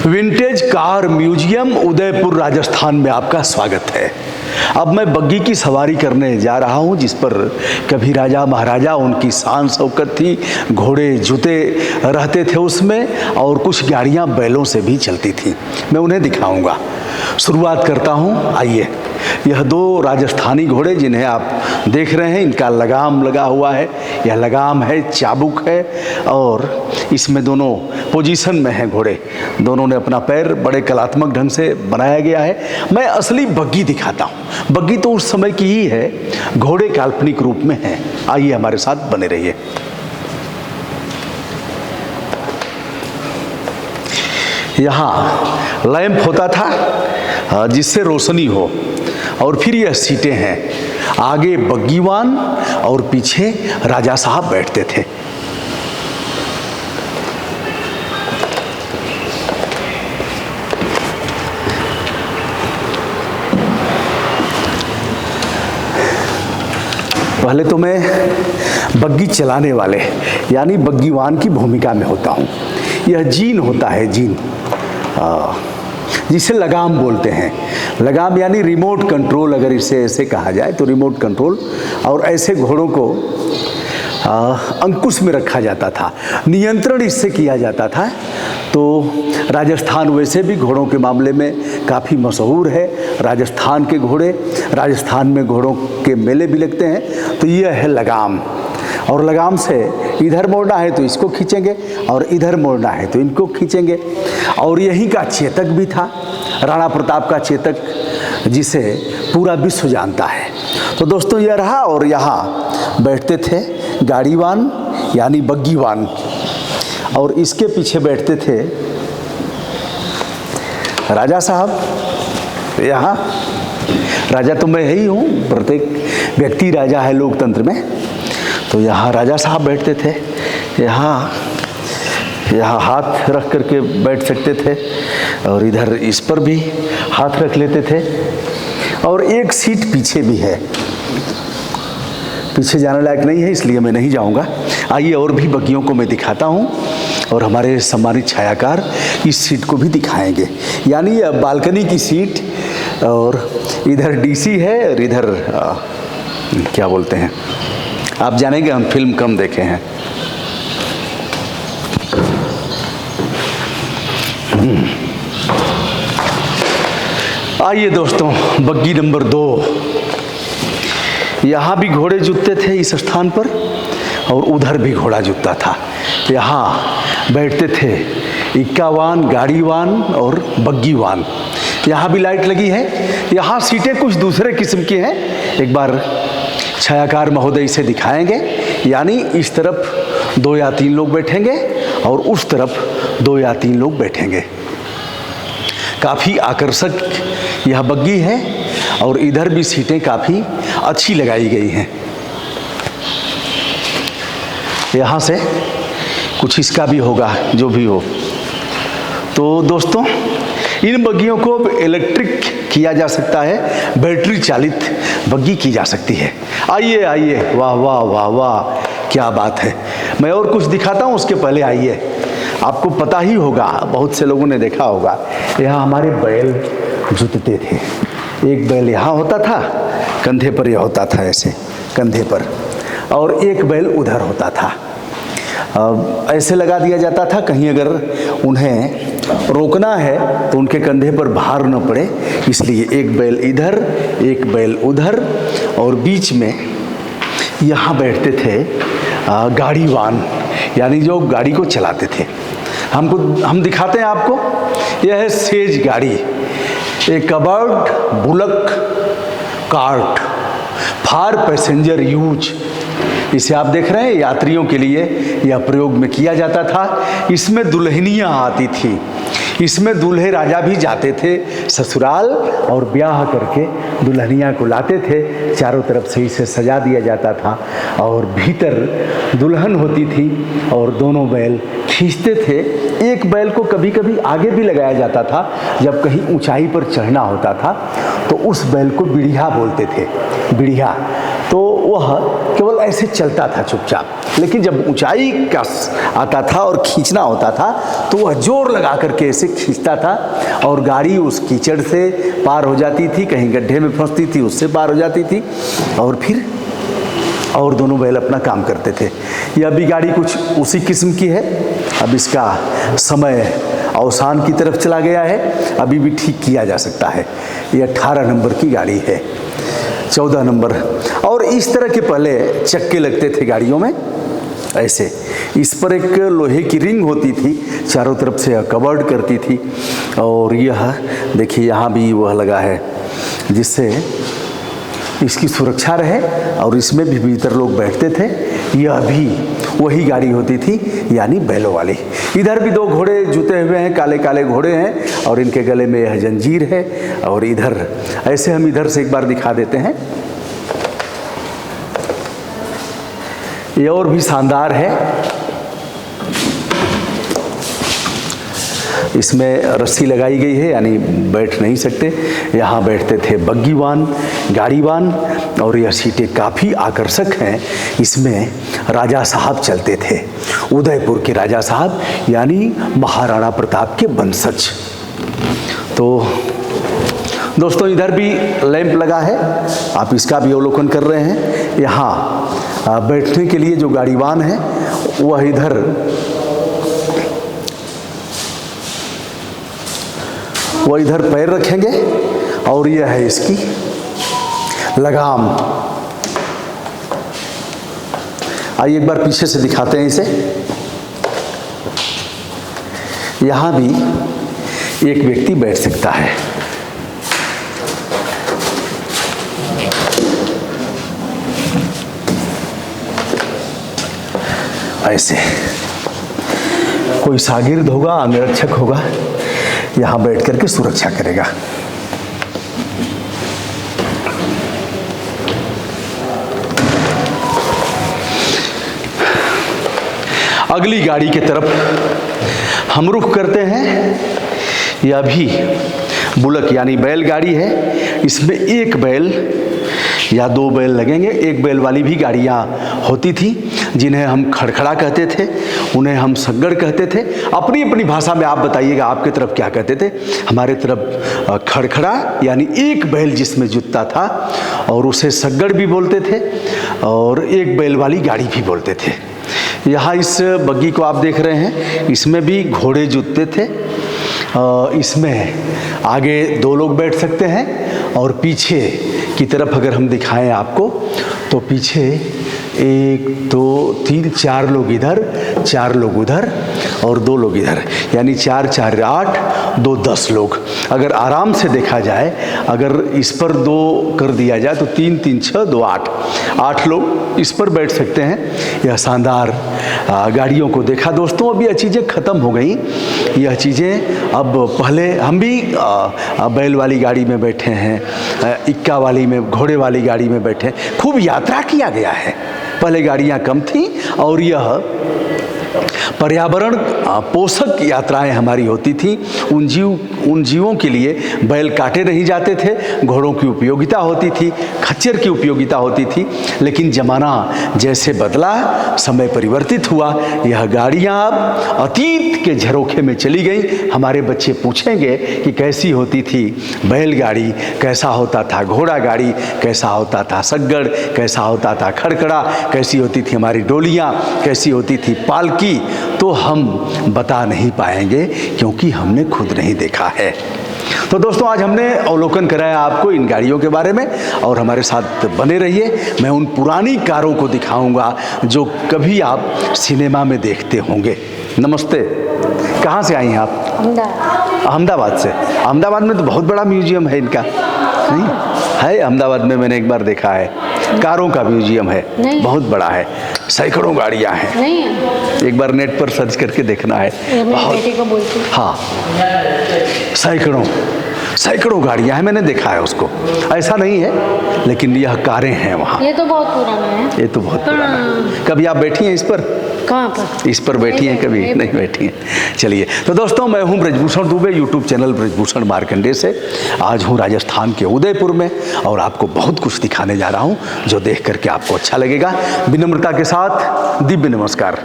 Vintage car museum Udaipur Rajasthan में आपका स्वागत है। अब मैं बग्गी की सवारी करने जा रहा हूं, जिस पर कभी राजा महाराजा उनकी शान शौकत थी, घोड़े जूते रहते थे उसमें, और कुछ गाड़ियां बैलों से भी चलती थी। मैं उन्हें दिखाऊंगा। शुरुआत करता हूं। आइए, यह दो राजस्थानी घोड़े जिन्हें आप देख रहे हैं, इनका लगाम लगा हुआ है। यह लगाम है, चाबुक है, और इसमें दोनों पोजीशन में हैं घोड़े। दोनों ने अपना पैर बड़े कलात्मक ढंग से बनाया गया है। मैं असली बग्गी दिखाता हूँ। बग्गी तो उस समय की ही है, घोड़े काल्पनिक रूप में हैं। आइए हमारे साथ बने रहिए। यहाँ लैंप होता था जिससे रोशनी हो, और फिर यह सीटें हैं। आगे बग्गीवान और पीछे राजा साहब बैठते थे। पहले तो मैं बग्गी चलाने वाले यानी बग्गीवान की भूमिका में होता हूँ। यह जीन होता है, जीन, जिसे लगाम बोलते हैं। लगाम यानी रिमोट कंट्रोल, अगर इसे ऐसे कहा जाए तो रिमोट कंट्रोल। और ऐसे घोड़ों को अंकुश में रखा जाता था, नियंत्रण इससे किया जाता था। तो राजस्थान वैसे भी घोड़ों के मामले में काफ़ी मशहूर है। राजस्थान के घोड़े, राजस्थान में घोड़ों के मेले भी लगते हैं। तो यह है लगाम, और लगाम से इधर मोड़ना है तो इसको खींचेंगे, और इधर मोड़ना है तो इनको खींचेंगे। और यहीं का चेतक भी था, राणा प्रताप का चेतक, जिसे पूरा विश्व जानता है। तो दोस्तों यह रहा, और यहाँ बैठते थे गाड़ीवान यानी बग्गीवान, और इसके पीछे बैठते थे राजा साहब। यहाँ राजा तो मैं ही हूँ, प्रत्येक व्यक्ति राजा है लोकतंत्र में। तो यहाँ राजा साहब बैठते थे। यहाँ हाथ रख करके बैठ सकते थे, और इधर इस पर भी हाथ रख लेते थे। और एक सीट पीछे भी है, पीछे जाने लायक नहीं है, इसलिए मैं नहीं जाऊंगा। आइए और भी बग्गियों को मैं दिखाता हूं, और हमारे सम्मानित छायाकार इस सीट को भी दिखाएंगे। यानी बालकनी की सीट, और इधर डीसी है, और इधर क्या बोलते हैं, आप जानेंगे, हम फिल्म कम देखे हैं। आइए दोस्तों, बग्गी नंबर 2। यहाँ भी घोड़े जुतते थे इस स्थान पर, और उधर भी घोड़ा जुतता था। यहाँ बैठते थे इक्कावान, गाड़ीवान और बग्गीवान। यहाँ भी लाइट लगी है। यहाँ सीटें कुछ दूसरे किस्म की हैं, एक बार छायाकार महोदय इसे दिखाएंगे। यानी इस तरफ 2 या 3 लोग बैठेंगे, और उस तरफ 2 या 3 लोग बैठेंगे। काफ़ी आकर्षक यह बग्गी है, और इधर भी सीटें काफ़ी अच्छी लगाई गई हैं। यहाँ से कुछ इसका भी होगा, जो भी हो। तो दोस्तों, इन बग्गियों को इलेक्ट्रिक किया जा सकता है, बैटरी चालित बग्गी की जा सकती है। आइए आइए, वाह वाह वाह वाह, क्या बात है। मैं और कुछ दिखाता हूँ, उसके पहले आइए, आपको पता ही होगा, बहुत से लोगों ने देखा होगा, यहाँ हमारे बैल जुतते थे। एक बैल यहाँ होता था, कंधे पर यह होता था, ऐसे कंधे पर, और एक बैल उधर होता था। ऐसे लगा दिया जाता था, कहीं अगर उन्हें रोकना है तो उनके कंधे पर भार न पड़े, इसलिए एक बैल इधर, एक बैल उधर, और बीच में यहाँ बैठते थे गाड़ीवान, यानी जो गाड़ी को चलाते थे। हम दिखाते हैं आपको। यह है सेज गाड़ी, a covered bullock cart for passenger use. इसे आप देख रहे हैं, यात्रियों के लिए यह प्रयोग में किया जाता था। इसमें दुल्हनियाँ आती थी, इसमें दूल्हे राजा भी जाते थे ससुराल, और ब्याह करके दुल्हनिया को लाते थे। चारों तरफ से इसे सजा दिया जाता था, और भीतर दुल्हन होती थी, और दोनों बैल खींचते थे। एक बैल को कभी कभी आगे भी लगाया जाता था, जब कहीं ऊंचाई पर चढ़ना होता था, तो उस बैल को बिड़िया बोलते थे। बिड़िया तो वह केवल ऐसे चलता था चुपचाप, लेकिन जब ऊंचाई का आता था और खींचना होता था तो वह जोर लगा करके ऐसे खींचता था और गाड़ी उस कीचड़ से पार हो जाती थी, कहीं गड्ढे में फंसती थी उससे पार हो जाती थी, और फिर और दोनों बैल अपना काम करते थे। यह भी गाड़ी कुछ उसी किस्म की है। अब इसका समय अवसान की तरफ चला गया है, अभी भी ठीक किया जा सकता है। यह 18 नंबर की गाड़ी है, 14 नंबर। और इस तरह के पहले चक्के लगते थे गाड़ियों में ऐसे। इस पर एक लोहे की रिंग होती थी, चारों तरफ से कवर्ड करती थी। और यह देखिए यहाँ भी वह लगा है जिससे इसकी सुरक्षा रहे और इसमें भी भीतर लोग बैठते थे। यह भी वही गाड़ी होती थी, यानी बैलों वाली। इधर भी 2 घोड़े जुते हुए हैं, काले काले घोड़े हैं और इनके गले में यह जंजीर है। और इधर ऐसे हम इधर से एक बार दिखा देते हैं, ये और भी शानदार है। इसमें रस्सी लगाई गई है, यानी बैठ नहीं सकते। यहाँ बैठते थे बग्गीवान, गाड़ीवान, और यह सीटें काफ़ी आकर्षक हैं। इसमें राजा साहब चलते थे, उदयपुर के राजा साहब, यानी महाराणा प्रताप के वंशज। तो दोस्तों इधर भी लैंप लगा है, आप इसका भी अवलोकन कर रहे हैं। यहाँ बैठने के लिए जो गाड़ीवान है वह इधर पैर रखेंगे और यह है इसकी लगाम। आइए एक बार पीछे से दिखाते हैं इसे। यहां भी एक व्यक्ति बैठ सकता है। ऐसे कोई शागिर्द होगा, अंगरक्षक होगा, यहां बैठ करके सुरक्षा करेगा। अगली गाड़ी की तरफ हम रुख करते हैं। यह भी बुलक यानी बैलगाड़ी है। इसमें एक बैल या 2 बैल लगेंगे। एक बैल वाली भी गाड़ियाँ होती थी जिन्हें हम खड़खड़ा कहते थे, उन्हें हम सग्गड़ कहते थे। अपनी अपनी भाषा में आप बताइएगा आपके तरफ क्या कहते थे। हमारे तरफ खड़खड़ा यानी एक बैल जिसमें जुटता था, और उसे सग्गड़ भी बोलते थे, और एक बैल वाली गाड़ी भी बोलते थे। यहाँ इस बग्गी को आप देख रहे हैं, इसमें भी घोड़े जुटते थे। इसमें आगे 2 लोग बैठ सकते हैं और पीछे की तरफ अगर हम दिखाएं आपको तो पीछे 1 2 3 4 लोग इधर, 4 लोग उधर और 2 लोग इधर, यानी 4 4 8 2 10 लोग। अगर आराम से देखा जाए, अगर इस पर 2 कर दिया जाए तो 3 3 6 2 8 लोग इस पर बैठ सकते हैं। यह शानदार गाड़ियों को देखा दोस्तों। अब यह चीज़ें ख़त्म हो गई, यह चीज़ें अब पहले हम भी बैल वाली गाड़ी में बैठे हैं, इक्का वाली में, घोड़े वाली गाड़ी में बैठे, खूब यात्रा किया गया है। पहले गाड़ियाँ कम थीं और यह पर्यावरण पोषक यात्राएं हमारी होती थी। उन जीवों के लिए बैल काटे नहीं जाते थे, घोड़ों की उपयोगिता होती थी, खच्चर की उपयोगिता होती थी। लेकिन ज़माना जैसे बदला, समय परिवर्तित हुआ, यह गाड़ियाँ अब अतीत के झरोखे में चली गई। हमारे बच्चे पूछेंगे कि कैसी होती थी बैलगाड़ी, कैसा होता था घोड़ा गाड़ी, कैसा होता था सग्गड़, कैसा होता था खड़खड़ा, कैसी होती थी हमारी डोलियाँ, कैसी होती थी पालकी। तो हम बता नहीं पाएंगे क्योंकि हमने खुद नहीं देखा है। तो दोस्तों आज हमने अवलोकन कराया आपको इन गाड़ियों के बारे में, और हमारे साथ बने रहिए। मैं उन पुरानी कारों को दिखाऊंगा जो कभी आप सिनेमा में देखते होंगे। नमस्ते, कहाँ से आई हैं आप? अहमदाबाद से। अहमदाबाद में तो बहुत बड़ा म्यूजियम है इनका, नहीं है? अहमदाबाद में मैंने एक बार देखा है, कारों का म्यूजियम है, बहुत बड़ा है, सैकड़ों गाड़ियाँ हैं। नहीं है, एक बार नेट पर सर्च करके देखना है। बेटे को बोलती। हाँ, सैकड़ों सैकड़ों गाड़ियां हैं, मैंने देखा है उसको, ऐसा नहीं है, लेकिन यह कारें हैं वहाँ। ये तो बहुत पुराना है। ये तो बहुत पुराना है। कभी आप बैठी हैं इस पर? कहाँ पर? इस पर बैठी हैं कभी? नहीं बैठी हैं। चलिए, तो दोस्तों मैं हूं ब्रजभूषण दुबे, यूट्यूब चैनल ब्रजभूषण मार्कंडे से। आज हूं राजस्थान के उदयपुर में और आपको बहुत कुछ दिखाने जा रहा हूं जो देख करके आपको अच्छा लगेगा। विनम्रता के साथ दिव्य नमस्कार।